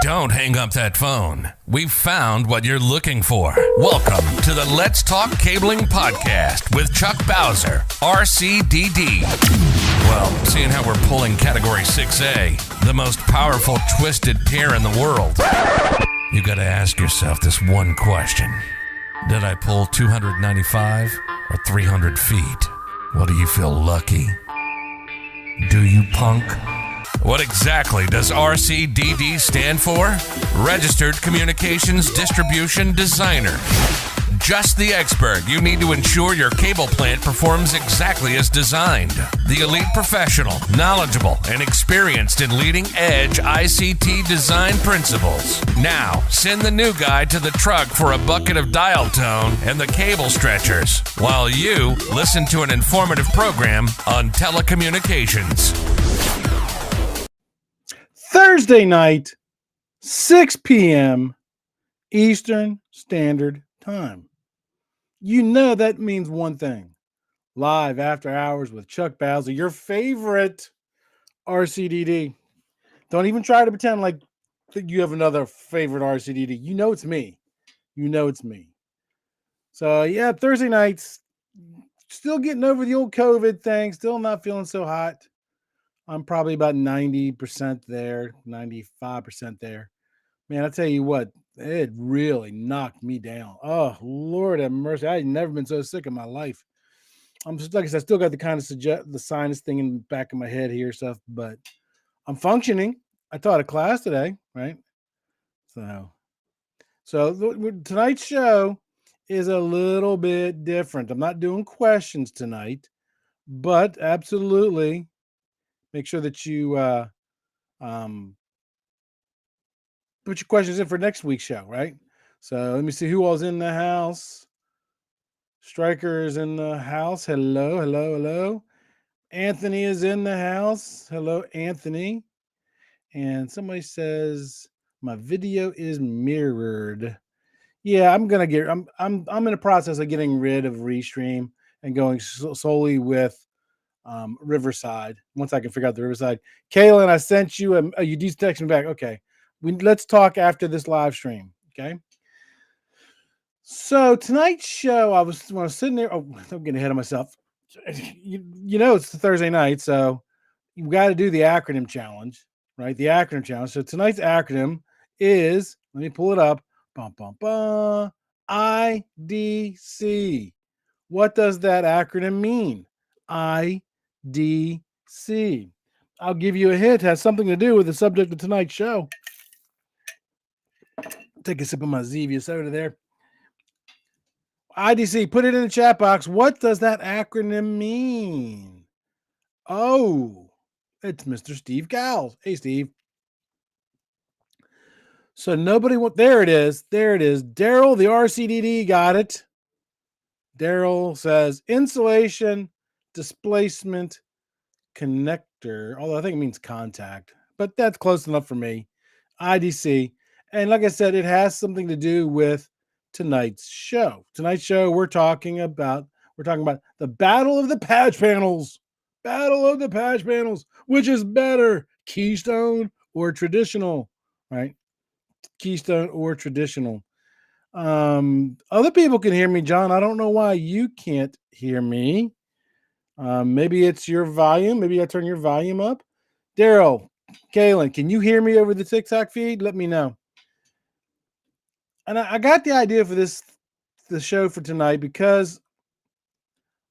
Don't hang up that phone. We've found what you're looking for. Welcome to the Let's Talk Cabling Podcast with Chuck Bowser, RCDD. Well, seeing how we're pulling Category 6A, the most powerful twisted pair in the world, you got to ask yourself this one question. Did I pull 295 or 300 feet? Well, do you feel lucky? Do you, punk? What exactly does RCDD stand for? Registered Communications Distribution Designer. Just the expert you need to ensure your cable plant performs exactly as designed. The elite professional, knowledgeable, and experienced in leading-edge ICT design principles. Now, send the new guy to the truck for a bucket of dial tone and the cable stretchers, while you listen to an informative program on telecommunications. Thursday night, 6 p.m. Eastern Standard Time. You know that means one thing. Live after hours with Chuck Bowser, your favorite RCDD. Don't even try to pretend like you have another favorite RCDD. You know it's me. You know it's me. So, yeah, Thursday nights, still getting over the old COVID thing. Still not feeling so hot. I'm probably about 90% there, 95% there. Man, I tell you what, it really knocked me down. Oh, Lord have mercy. I had never been so sick in my life. I'm just, like I said, I still got the kind of the sinus thing in the back of my head here, stuff, but I'm functioning. I taught a class today, right? So tonight's show is a little bit different. I'm not doing questions tonight, but absolutely make sure that you put your questions in for next week's show, right? So let me see who all's in the house. Striker is in the house. Hello, hello, hello. Anthony is in the house. Hello, Anthony. And somebody says my video is mirrored. Yeah, I'm in the process of getting rid of Restream and going solely with Riverside. Once I can figure out the Riverside. Kaylin, I sent you you just text me back. Okay. Let's talk after this live stream. Okay. So tonight's show, when I was sitting there, I'm getting ahead of myself. You know, it's the Thursday night, so you've got to do the acronym challenge, right? The acronym challenge. So tonight's acronym is, let me pull it up. IDC. What does that acronym mean? IDC. I'll give you a hint. It has something to do with the subject of tonight's show. Take a sip of my Zevia soda there. IDC, put it in the chat box. What does that acronym mean? Oh, it's Mr. Steve Cowles. Hey, Steve. So there it is. There it is. Daryl, the RCDD, got it. Daryl says insulation, displacement, connector. Although I think it means contact, but that's close enough for me. IDC. And like I said, it has something to do with tonight's show. Tonight's show, we're talking about the Battle of the Patch Panels. Battle of the Patch Panels. Which is better, keystone or traditional, right? Keystone or traditional. Other people can hear me, John. I don't know why you can't hear me. Maybe it's your volume. Maybe I turn your volume up. Daryl, Kaylin, can you hear me over the TikTok feed? Let me know. And I got the idea for the show for tonight because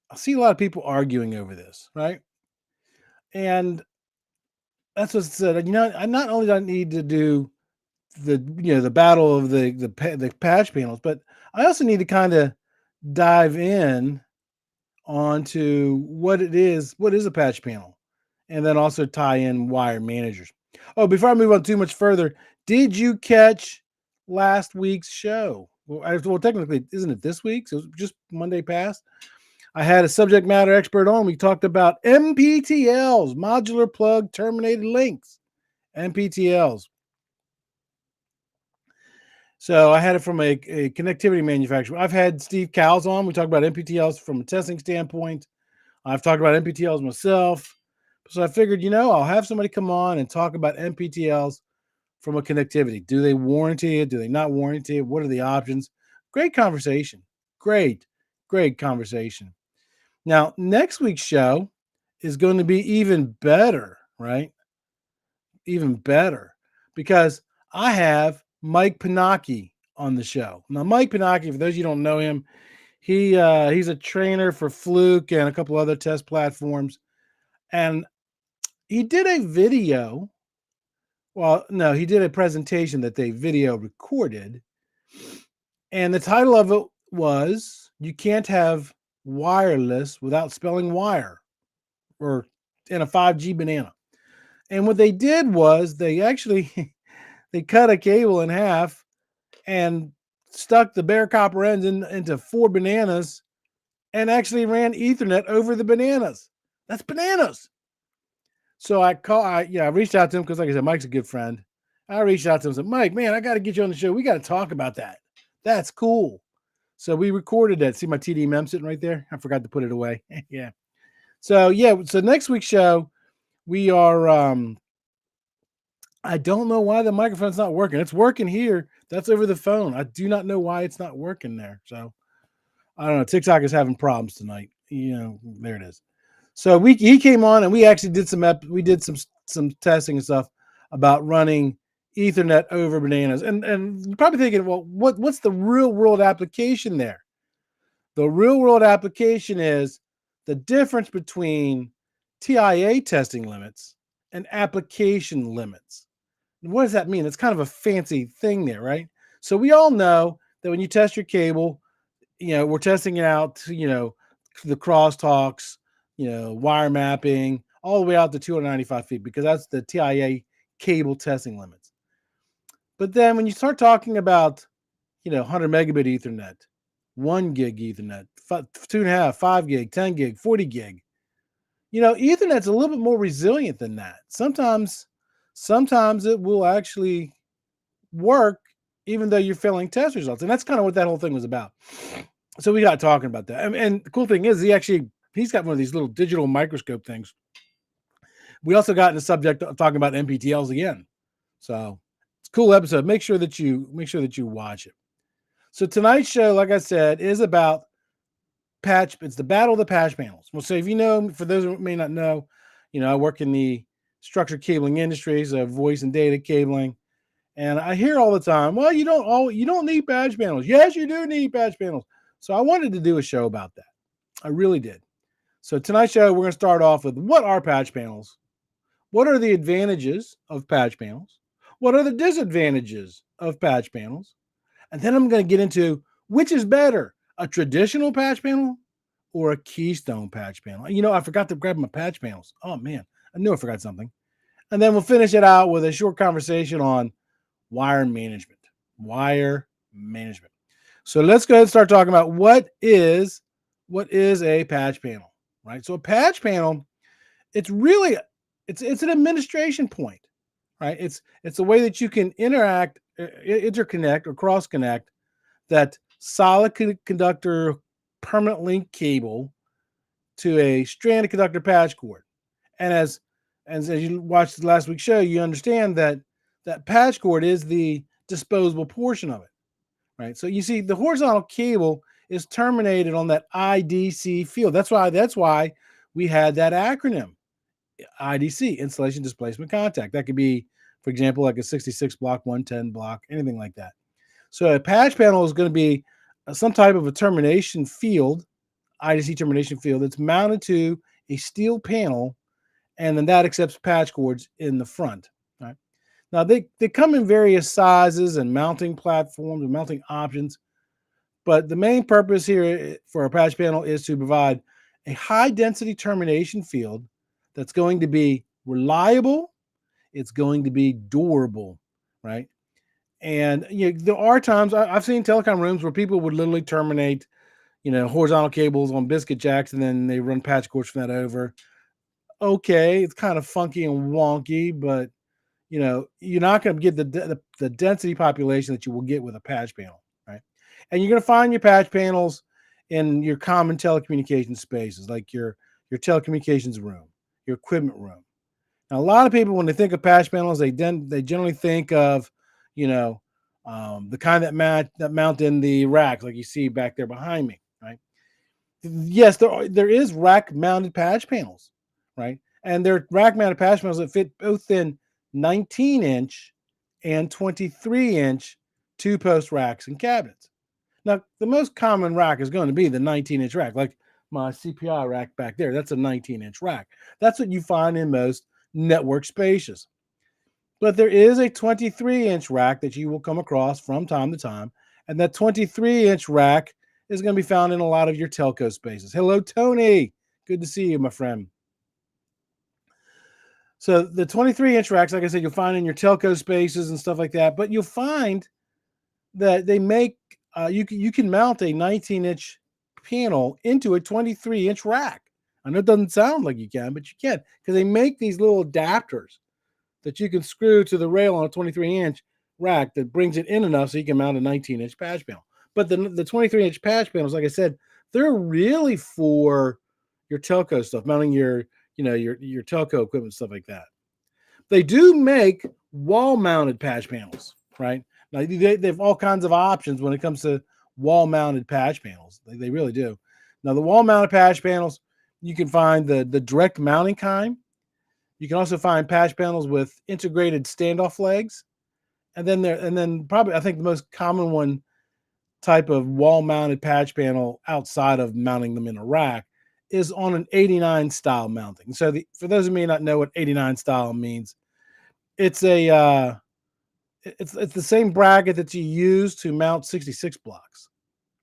I see a lot of people arguing over this, right? And that's what it said. You know, I not only do I need to do the battle of the patch panels, but I also need to kind of dive in onto what it is. What is a patch panel? And then also tie in wire managers. Oh, before I move on too much further, did you catch last week's show? Well, technically, isn't it this week? So it was just Monday past. I had a subject matter expert on. We talked about MPTLs, modular plug terminated links, MPTLs. So I had it from a connectivity manufacturer. I've had Steve Cowles on. We talked about MPTLs from a testing standpoint. I've talked about MPTLs myself. So I figured, I'll have somebody come on and talk about NPTLs from a connectivity. Do they warranty it? Do they not warranty it? What are the options? Great conversation. Great conversation. Now, next week's show is going to be even better, right? Even better because I have Mike Pinocchi on the show. Now, Mike Pinocchi, for those of you who don't know him, he's a trainer for Fluke and a couple other test platforms. And he did a video. Well, no, he did a presentation that they video recorded. And the title of it was You Can't Have Wireless Without Spelling Wire, or in a 5G banana. And what they did was they actually they cut a cable in half and stuck the bare copper ends into 4 bananas and actually ran Ethernet over the bananas. That's bananas. So I reached out to him because, like I said, Mike's a good friend. I reached out to him and said, Mike, man, I got to get you on the show. We got to talk about that. That's cool. So we recorded that. See my TDMM sitting right there? I forgot to put it away. Yeah. So next week's show, we are I don't know why the microphone's not working. It's working here. That's over the phone. I do not know why it's not working there. So I don't know. TikTok is having problems tonight. There it is. So he came on and we actually did some testing and stuff about running Ethernet over bananas. And you're probably thinking, well, what's the real world application there? The real world application is the difference between TIA testing limits and application limits. What does that mean? It's kind of a fancy thing there, right? So we all know that when you test your cable, we're testing it out, the crosstalks, wire mapping, all the way out to 295 feet, because that's the TIA cable testing limits. But then when you start talking about, 100 megabit Ethernet, 1 gig Ethernet, 2.5, 5 gig, 10 gig, 40 gig, Ethernet's a little bit more resilient than that. Sometimes it will actually work even though you're failing test results. And that's kind of what that whole thing was about. So we got talking about that. And the cool thing is he's got one of these little digital microscope things. We also got in the subject of talking about NPTLs again. So it's a cool episode. Make sure that you watch it. So tonight's show, like I said, is about it's the battle of the patch panels. Well, so if for those who may not know, I work in the structured cabling industries of voice and data cabling. And I hear all the time, well, you don't need patch panels. Yes, you do need patch panels. So I wanted to do a show about that. I really did. So tonight's show, we're going to start off with what are patch panels? What are the advantages of patch panels? What are the disadvantages of patch panels? And then I'm going to get into which is better, a traditional patch panel or a keystone patch panel. I forgot to grab my patch panels. Oh, man, I knew I forgot something. And then we'll finish it out with a short conversation on wire management. So let's go ahead and start talking about what is a patch panel, right? So a patch panel, it's really it's an administration point, right? It's a way that you can interconnect or cross connect that solid conductor permanent link cable to a stranded conductor patch cord. And as you watched last week's show, you understand that patch cord is the disposable portion of it, right? So you see the horizontal cable is terminated on that IDC field. That's why we had that acronym, IDC, installation displacement contact. That could be, for example, like a 66 block, 110 block, anything like that. So a patch panel is going to be some type of a termination field, IDC termination field, that's mounted to a steel panel, and then that accepts patch cords in the front. Right? Now they come in various sizes and mounting platforms and mounting options, but the main purpose here for a patch panel is to provide a high density termination field that's going to be reliable, it's going to be durable, right? And there are times I've seen telecom rooms where people would literally terminate, horizontal cables on biscuit jacks, and then they run patch cords from that over. Okay, it's kind of funky and wonky, but you're not going to get the density population that you will get with a patch panel, right? And you're going to find your patch panels in your common telecommunications spaces, like your telecommunications room, your equipment room. Now, a lot of people, when they think of patch panels, they generally think of, you know, the kind that mount in the racks, like you see back there behind me, right? Yes, there is rack mounted patch panels, right? And they're rack mounted patch panels that fit both in 19-inch and 23-inch two-post racks and cabinets. Now, the most common rack is going to be the 19-inch rack, like my CPI rack back there. That's a 19-inch rack. That's what you find in most network spaces. But there is a 23-inch rack that you will come across from time to time, and that 23-inch rack is going to be found in a lot of your telco spaces. Hello, Tony. Good to see you, my friend. So the 23-inch racks, like I said, you'll find in your telco spaces and stuff like that. But you'll find that they make you can mount a 19-inch panel into a 23-inch rack. I know it doesn't sound like you can, but you can, because they make these little adapters that you can screw to the rail on a 23-inch rack that brings it in enough so you can mount a 19-inch patch panel. But the 23-inch patch panels, like I said, they're really for your telco stuff, mounting your telco equipment, stuff like that. They do make wall-mounted patch panels, right? Now, they have all kinds of options when it comes to wall-mounted patch panels. They really do. Now, the wall-mounted patch panels, you can find the direct mounting kind. You can also find patch panels with integrated standoff legs. And then probably, I think the most common one type of wall-mounted patch panel outside of mounting them in a rack is on an 89 style mounting. So for those who may not know what 89 style means, it's a it's the same bracket that you use to mount 66 blocks,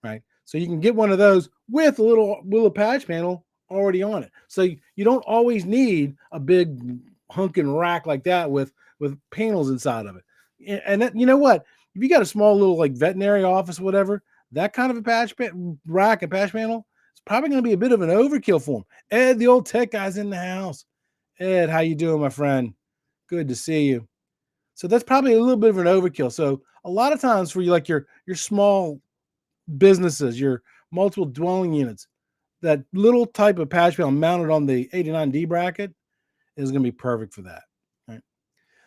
right? So you can get one of those with a little patch panel already on it. So you don't always need a big hunking rack like that with panels inside of it. And that, you know what? If you got a small little like veterinary office, whatever, that kind of a rack and patch panel, it's probably going to be a bit of an overkill for them. Ed, the old tech guy's in the house. Ed, how you doing, my friend? Good to see you. So that's probably a little bit of an overkill. So a lot of times for you, like your small businesses, your multiple dwelling units, that little type of patch panel mounted on the 89D bracket is going to be perfect for that. Right.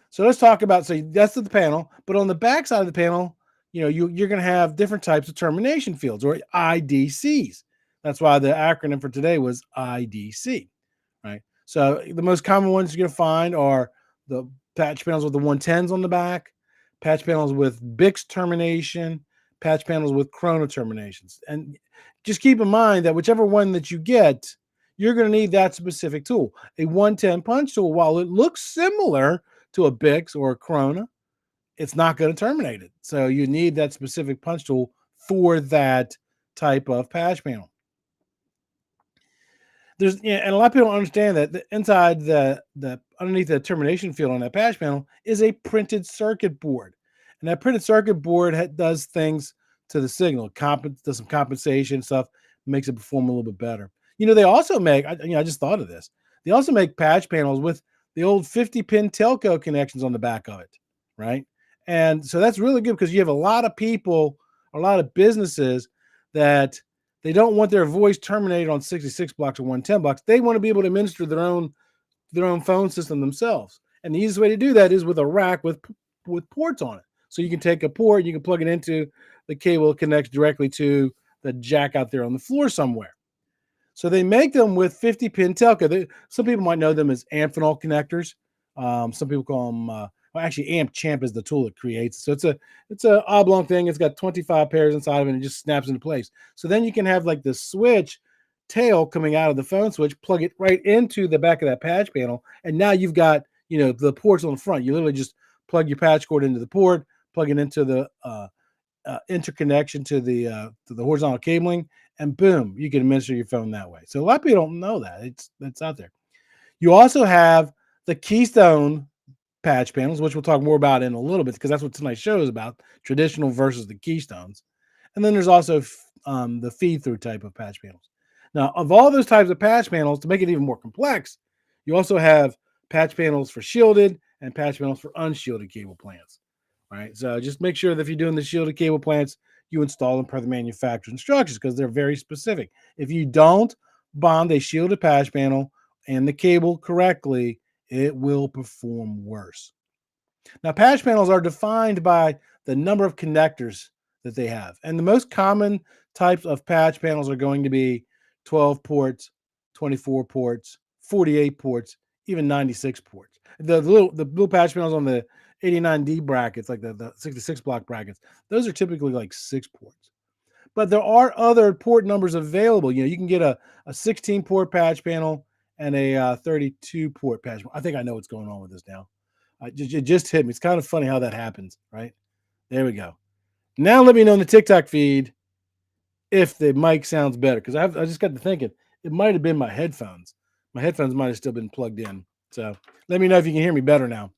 So let's talk about, so that's the panel, but on the back side of the panel, you're going to have different types of termination fields, or IDCs. That's why the acronym for today was IDC, right? So the most common ones you're going to find are the patch panels with the 110s on the back, patch panels with BIX termination, patch panels with Chrono terminations. And just keep in mind that whichever one that you get, you're going to need that specific tool. A 110 punch tool, while it looks similar to a BIX or a Chrono, it's not going to terminate it. So you need that specific punch tool for that type of patch panel. And a lot of people don't understand that inside the underneath the termination field on that patch panel is a printed circuit board, and that printed circuit board does things to the signal, does some compensation stuff, makes it perform a little bit better. They also make, I just thought of this. They also make patch panels with the old 50-pin telco connections on the back of it, right? And so that's really good because you have a lot of people, a lot of businesses that they don't want their voice terminated on 66 blocks or 110 blocks. They want to be able to administer their own phone system themselves. And the easiest way to do that is with a rack with ports on it. So you can take a port, you can plug it into the cable, it connects directly to the jack out there on the floor somewhere. So they make them with 50-pin telco. Some people might know them as Amphenol connectors. Some people call them, actually Amp Champ is the tool that creates. So it's a oblong thing. It's got 25 pairs inside of it and it just snaps into place. So then you can have like the switch tail coming out of the phone switch, plug it right into the back of that patch panel. And now you've got, the ports on the front. You literally just plug your patch cord into the port, plug it into the interconnection to the horizontal cabling, and boom, you can administer your phone that way. So a lot of people don't know that. It's out there. You also have the keystone patch panels, which we'll talk more about in a little bit because that's what tonight's show is about, traditional versus the keystones. And then there's also the feed-through type of patch panels. Now, of all those types of patch panels, to make it even more complex, you also have patch panels for shielded and patch panels for unshielded cable plants. Right? So just make sure that if you're doing the shielded cable plants, you install them per the manufacturer's instructions because they're very specific. If you don't bond a shielded patch panel and the cable correctly, it will perform worse. Now, patch panels are defined by the number of connectors that they have. And the most common types of patch panels are going to be 12 ports, 24 ports, 48 ports, even 96 ports. The little patch panels on the 89D brackets, like the 66 block brackets, those are typically like 6 ports. But there are other port numbers available. You can get a 16 port patch panel and a 32 port patch panel. I think I know what's going on with this now. It just hit me. It's kind of funny how that happens, right? There we go. Now let me know in the TikTok feed if the mic sounds better, because I just got to thinking it might have been my headphones. My headphones might have still been plugged in. So let me know if you can hear me better now.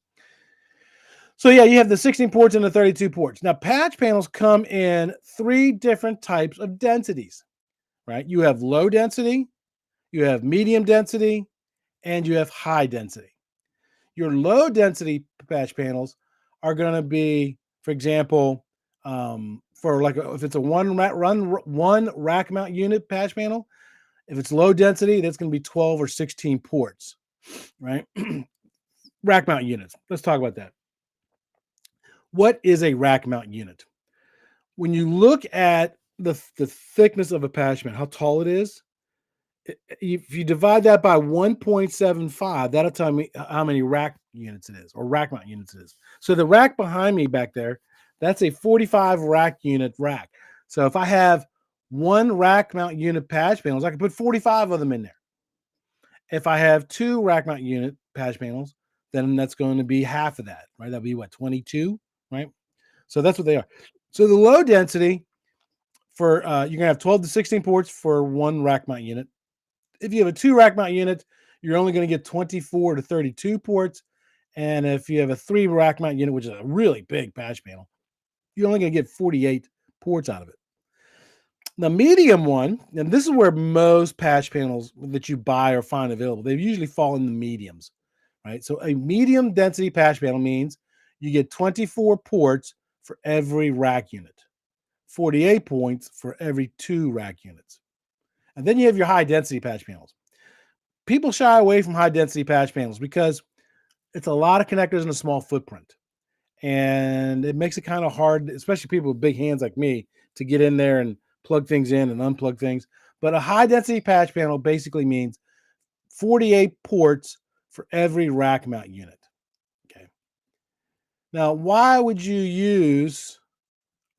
So yeah, you have the 16 ports and the 32 ports. Now patch panels come in 3 different types of densities, right? You have low density, you have medium density, and you have high density. Your low density patch panels are going to be, for example, for like if it's a one rack mount unit patch panel, if it's low density, that's going to be 12 or 16 ports, right? Rack mount units. Let's talk about that. What is a rack mount unit? When you look at the thickness of a patch mount, how tall it is, if you divide that by 1.75, that'll tell me how many rack units it is, or rack mount units it is. So the rack behind me back there, that's a 45 rack unit rack. So if I have one rack mount unit patch panels, I can put 45 of them in there. If I have 2 rack mount unit patch panels, then that's going to be half of that, right? That'll be what, 22, right? So that's what they are. So the low density for you're going to have 12 to 16 ports for one rack mount unit. If you have a 2 rack mount unit, you're only going to get 24 to 32 ports. And if you have a 3 rack mount unit, which is a really big patch panel, you're only going to get 48 ports out of it. The medium one, and this is where most patch panels that you buy or find available, they usually fall in the mediums, right? So a medium density patch panel means you get 24 ports for every rack unit, 48 points for every 2 rack units. And then you have your high density patch panels. People shy away from high density patch panels because it's a lot of connectors in a small footprint. And it makes it kind of hard, especially people with big hands like me, to get in there and plug things in and unplug things. But a high density patch panel basically means 48 ports for every rack mount unit. Okay. Now, why would you use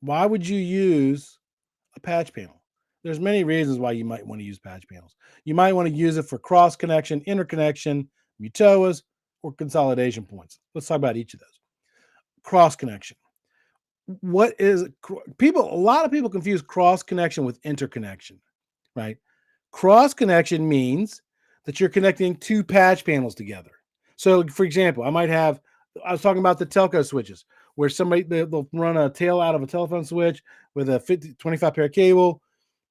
a patch panel? There's many reasons why you might want to use patch panels. You might want to use it for cross connection, interconnection, mutoas, or consolidation points. Let's talk about each of those. Cross connection. What is people? A lot of people confuse cross connection with interconnection, right? Cross connection means that you're connecting 2 patch panels together. So, for example, I was talking about the telco switches, where they'll run a tail out of a telephone switch with a 25 pair cable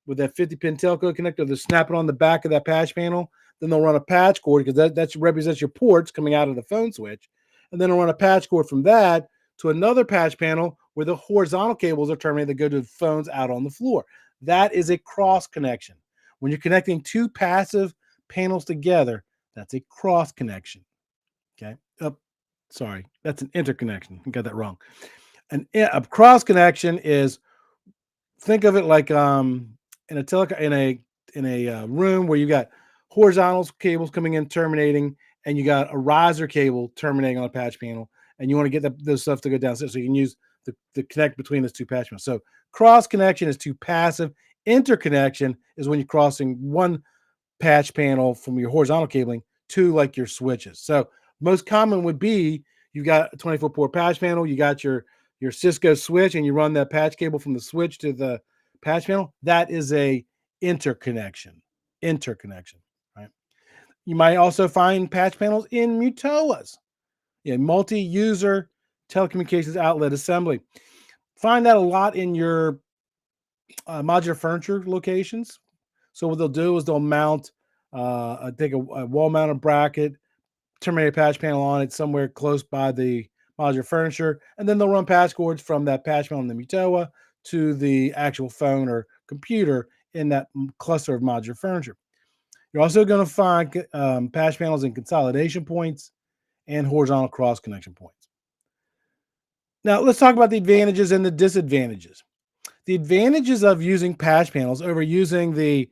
with that 50 pin telco connector. They'll snap it on the back of that patch panel. Then they'll run a patch cord, because that represents your ports coming out of the phone switch. And then they'll run a patch cord from that to another patch panel where the horizontal cables are terminated that go to the phones out on the floor. That is a cross connection. When you're connecting 2 passive panels together, that's a cross connection. Okay. Sorry, that's an interconnection. I got that wrong. A cross connection is, think of it like in a room where you got horizontal cables coming in, terminating, and you got a riser cable terminating on a patch panel, and you want to get those stuff to go downstairs, so you can use the connect between those 2 patch panels. So cross connection is 2 passive. Interconnection is when you're crossing one patch panel from your horizontal cabling to like your switches. So most common would be, you've got a 24 port patch panel, you got your Cisco switch, and you run that patch cable from the switch to the patch panel. That is a interconnection, right? You might also find patch panels in mutoas, multi-user telecommunications outlet assembly. Find that a lot in your modular furniture locations. So what they'll do is they'll mount, take a wall-mounted bracket, terminate a patch panel on it somewhere close by the modular furniture, and then they'll run patch cords from that patch panel in the mutoa to the actual phone or computer in that cluster of modular furniture. You're also going to find patch panels in consolidation points and horizontal cross connection points. Now, let's talk about the advantages and the disadvantages. The advantages of using patch panels over using the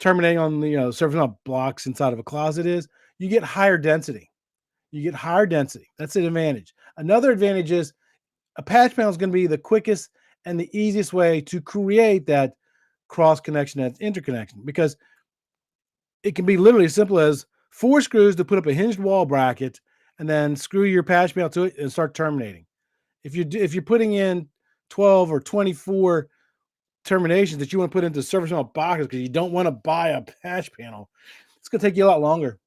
terminating on the surface mount blocks inside of a closet is you get higher density. You get higher density. That's an advantage. Another advantage is a patch panel is going to be the quickest and the easiest way to create that cross connection, that interconnection, because it can be literally as simple as 4 screws to put up a hinged wall bracket and then screw your patch panel to it and start terminating. If you're putting in 12 or 24 terminations that you want to put into surface mount boxes because you don't want to buy a patch panel, it's going to take you a lot longer.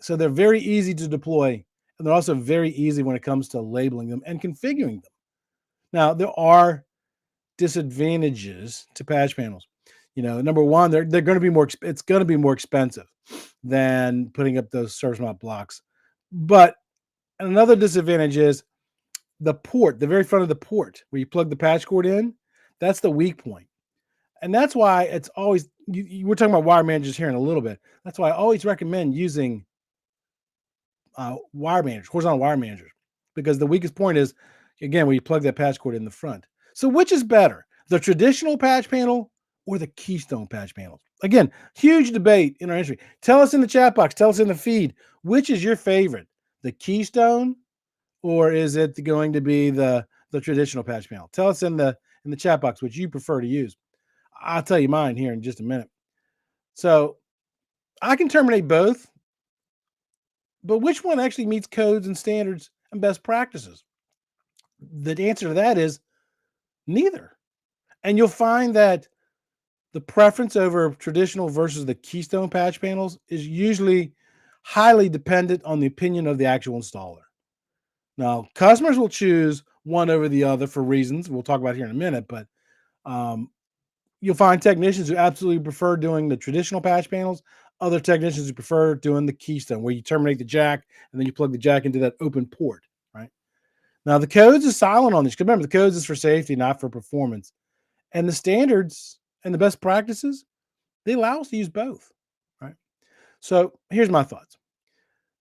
So they're very easy to deploy, and they're also very easy when it comes to labeling them and configuring them. Now, there are disadvantages to patch panels. Number one, they're going to be more. It's going to be more expensive than putting up those surface mount blocks. But another disadvantage is the port, the very front of the port where you plug the patch cord in. That's the weak point, and that's why it's always. We're talking about wire managers here in a little bit. That's why I always recommend using wire managers, horizontal wire managers, because the weakest point is, again, where you plug that patch cord in the front. So which is better, the traditional patch panel or the keystone patch panels? Again, huge debate in our industry. Tell us in the chat box, tell us in the feed, which is your favorite, the keystone, or is it going to be the traditional patch panel? Tell us in the chat box which you prefer to use. I'll tell you mine here in just a minute. So I can terminate both, but which one actually meets codes and standards and best practices? The answer to that is neither. And you'll find that the preference over traditional versus the keystone patch panels is usually highly dependent on the opinion of the actual installer. Now, customers will choose one over the other for reasons we'll talk about here in a minute, but you'll find technicians who absolutely prefer doing the traditional patch panels, other technicians who prefer doing the keystone, where you terminate the jack and then you plug the jack into that open port, right? Now, the codes is silent on this. Remember, the codes is for safety, not for performance. And the standards and the best practices, they allow us to use both, right? So here's my thoughts.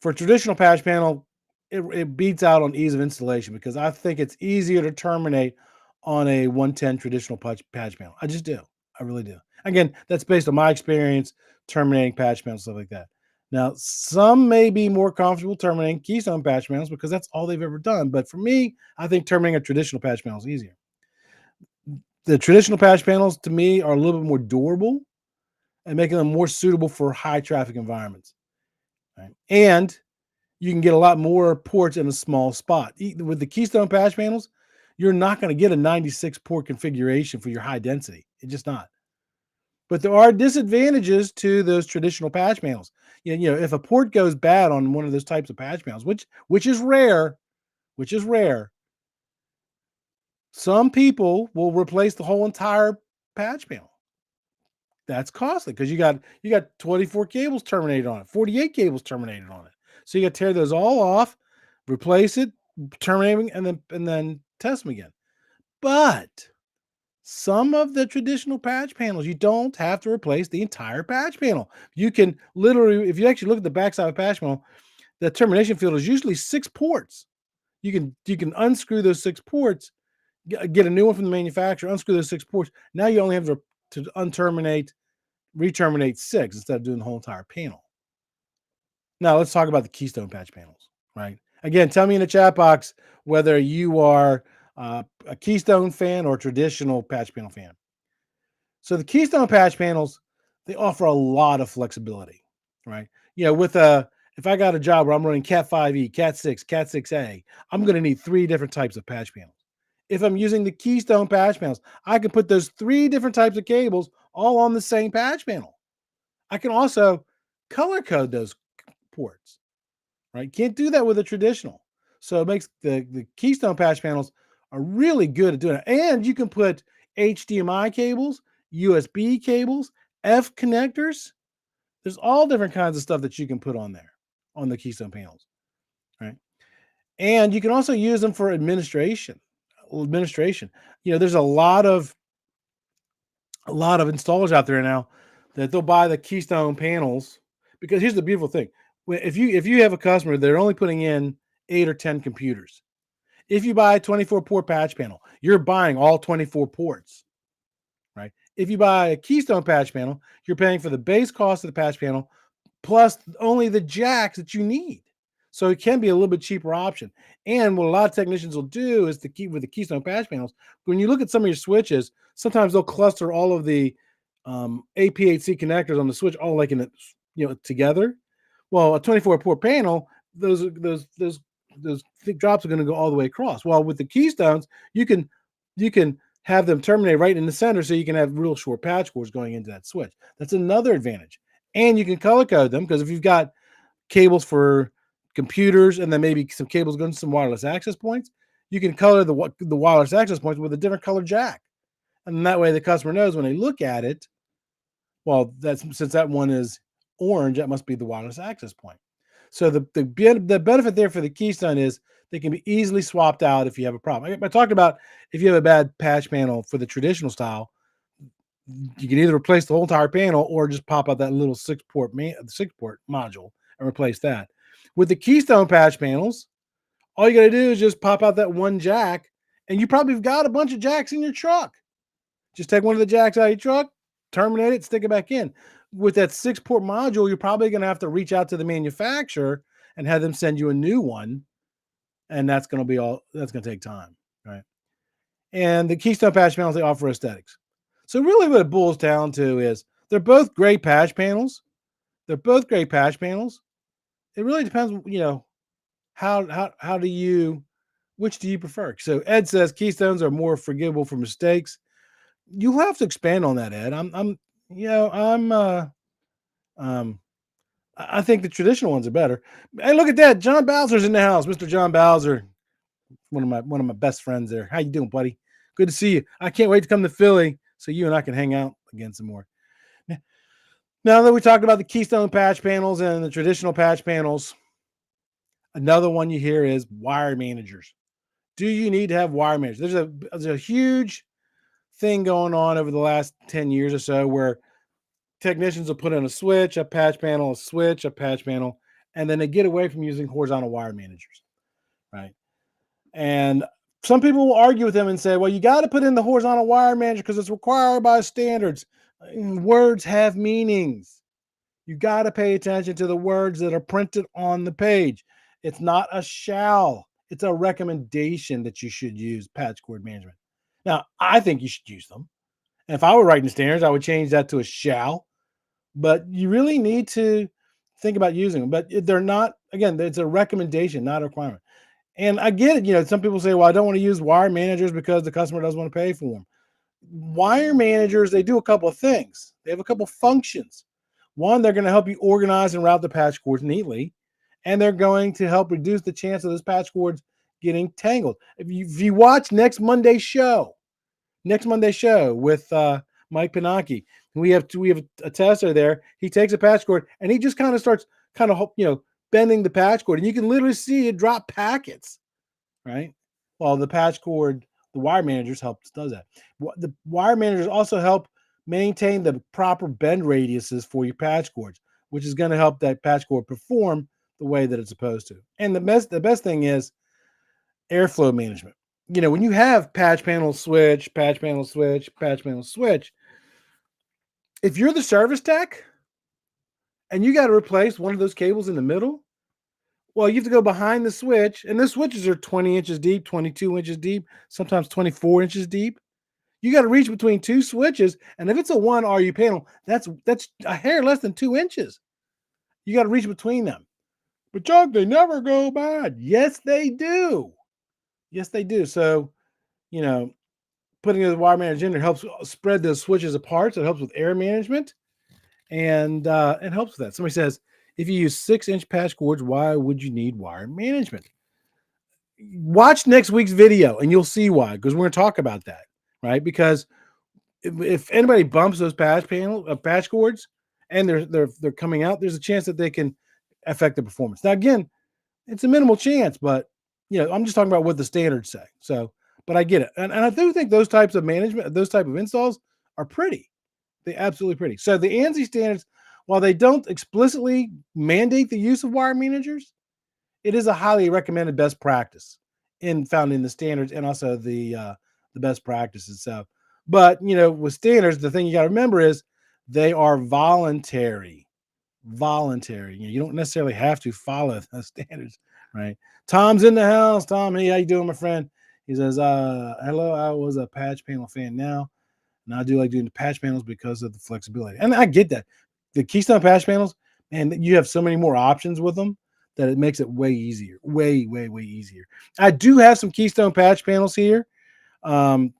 For a traditional patch panel, it beats out on ease of installation because I think it's easier to terminate on a 110 traditional patch panel. I just do. I really do. Again, that's based on my experience terminating patch panels, stuff like that. Now, some may be more comfortable terminating keystone patch panels because that's all they've ever done. But for me, I think terminating a traditional patch panel is easier. The traditional patch panels, to me, are a little bit more durable and making them more suitable for high traffic environments. Right? And you can get a lot more ports in a small spot. With the keystone patch panels, you're not going to get a 96 port configuration for your high density. It's just not. But there are disadvantages to those traditional patch panels. If a port goes bad on one of those types of patch panels, which is rare, some people will replace the whole entire patch panel. That's costly because you got 24 cables terminated on it, 48 cables terminated on it. So you got to tear those all off, replace it, terminate, and then test them again. But some of the traditional patch panels, you don't have to replace the entire patch panel. You can literally, if you actually look at the backside of a patch panel, the termination field is usually 6 ports. You can unscrew those 6 ports, get a new one from the manufacturer, unscrew those 6 ports. Now you only have to unterminate, re-terminate 6 instead of doing the whole entire panel. Now let's talk about the keystone patch panels, right? Again, tell me in the chat box whether you are a keystone fan or a traditional patch panel fan. So the keystone patch panels, they offer a lot of flexibility, right? If I got a job where I'm running Cat 5e, Cat 6, Cat 6a, I'm going to need 3 different types of patch panels. If I'm using the keystone patch panels, I can put those 3 different types of cables all on the same patch panel. I can also color code those ports, right? Can't do that with a traditional. So it makes the keystone patch panels are really good at doing it. And you can put HDMI cables, USB cables, F connectors. There's all different kinds of stuff that you can put on there on the keystone panels, right? And you can also use them for administration. There's a lot of installers out there now that they'll buy the keystone panels, because here's the beautiful thing. If you have a customer, they're only putting in 8 or 10 computers. If you buy a 24 port patch panel, you're buying all 24 ports, right? If you buy a keystone patch panel, you're paying for the base cost of the patch panel plus only the jacks that you need. So it can be a little bit cheaper option. And what a lot of technicians will do is to keep with the keystone patch panels. When you look at some of your switches, sometimes they'll cluster all of the APHC connectors on the switch all like in a, together. Well, a 24 port panel, those thick drops are going to go all the way across. Well, with the keystones, you can have them terminate right in the center, so you can have real short patch cords going into that switch. That's another advantage. And you can color code them, because if you've got cables for computers and then maybe some cables going to some wireless access points, you can color the wireless access points with a different color jack. And that way the customer knows when they look at it, well, since that one is orange, that must be the wireless access point. So the benefit there for the keystone is they can be easily swapped out if you have a problem. I talked about if you have a bad patch panel for the traditional style, you can either replace the whole entire panel or just pop out that little 6-port module and replace that. With the keystone patch panels, all you got to do is just pop out that one jack, and you probably have got a bunch of jacks in your truck. Just take one of the jacks out of your truck, terminate it, stick it back in. With that 6-port module, you're probably going to have to reach out to the manufacturer and have them send you a new one, and that's going to take time, right? And the keystone patch panels, they offer aesthetics. So really what it boils down to is they're both great patch panels. It really depends, which do you prefer? So Ed says keystones are more forgivable for mistakes. You have to expand on that, Ed. I think the traditional ones are better. Hey, look at that. John Bowser's in the house. Mr. John Bowser, one of my best friends there. How you doing, buddy? Good to see you. I can't wait to come to Philly so you and I can hang out again some more. Now that we talked about the keystone patch panels and the traditional patch panels, another one you hear is wire managers. Do you need to have wire managers? There's a huge thing going on over the last 10 years or so where technicians will put in a switch, a patch panel, a switch, a patch panel, and then they get away from using horizontal wire managers, right? And some people will argue with them and say, well, you got to put in the horizontal wire manager because it's required by standards. Words have meanings. You got to pay attention to the words that are printed on the page. It's not a shall. It's a recommendation that you should use patch cord management. Now, I think you should use them. And if I were writing standards, I would change that to a shall. But you really need to think about using them. But they're not, again, it's a recommendation, not a requirement. And I get it. Some people say, well, I don't want to use wire managers because the customer doesn't want to pay for them. Wire managers, they do a couple of things. They have a couple of functions. One, they're going to help you organize and route the patch cords neatly. And they're going to help reduce the chance of those patch cords getting tangled. If you watch next Monday's show with Mike Pinocchi, we have a tester there. He takes a patch cord and he just kind of starts bending the patch cord, and you can literally see it drop packets, right? Well, the patch cord, the wire managers does that. The wire managers also help maintain the proper bend radiuses for your patch cords, which is going to help that patch cord perform the way that it's supposed to. And the best thing is airflow management. When you have patch panel switch, patch panel switch, patch panel switch, if you're the service tech and you got to replace one of those cables in the middle, well, you have to go behind the switch, and the switches are 20 inches deep, 22 inches deep, sometimes 24 inches deep. You got to reach between two switches, and if it's a 1 RU panel, that's a hair less than 2 inches. You got to reach between them. But Chuck, they never go bad. Yes, they do. Yes, they do. So, putting the wire manager in there helps spread those switches apart. So it helps with air management, and it helps with that. Somebody says, if you use 6-inch patch cords, why would you need wire management? Watch next week's video and you'll see why, because we're going to talk about that, right? Because if anybody bumps those patch cords and they're coming out, there's a chance that they can affect the performance. Now, again, it's a minimal chance, but I'm just talking about what the standards say. So, but I get it. And I do think those types of management, those type of installs are pretty. They're absolutely pretty. So the ANSI standards, while they don't explicitly mandate the use of wire managers, it is a highly recommended best practice found in the standards and also the best practices. So, but with standards, the thing you got to remember is they are voluntary. Voluntary. You don't necessarily have to follow the standards, right? Tom's in the house. Tom, hey, how you doing, my friend? He says, hello, I was a patch panel fan now. And I do like doing the patch panels because of the flexibility. And I get that. The Keystone patch panels, and you have so many more options with them that it makes it way easier. Way, way, way easier. I do have some Keystone patch panels here. Thank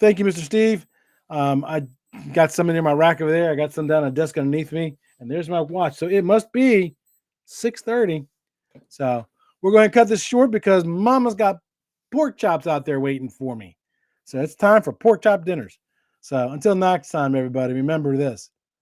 you, Mr. Steve. I got some in my rack over there. I got some down on a desk underneath me. And there's my watch. So it must be 6:30. So we're going to cut this short because Mama's got pork chops out there waiting for me. So it's time for pork chop dinners. So until next time, everybody, remember this.